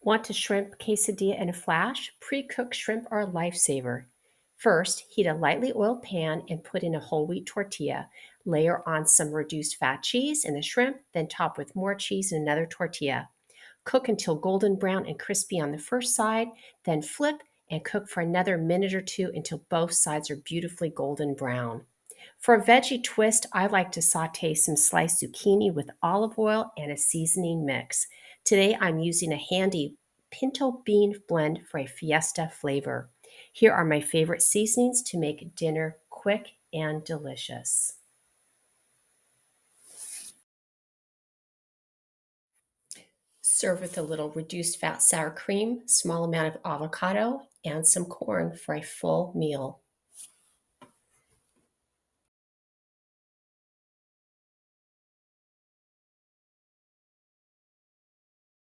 Want a shrimp quesadilla in a flash? Pre-cooked shrimp are a lifesaver. First, heat a lightly oiled pan and put in a whole wheat tortilla. Layer on some reduced fat cheese and the shrimp, then top with more cheese and another tortilla. Cook until golden brown and crispy on the first side, then flip and cook for another minute or two until both sides are beautifully golden brown. For a veggie twist, I like to saute some sliced zucchini with olive oil and a seasoning mix. Today I'm using a handy pinto bean blend for a fiesta flavor. Here are my favorite seasonings to make dinner quick and delicious. Serve with a little reduced fat sour cream, small amount of avocado, and some corn for a full meal.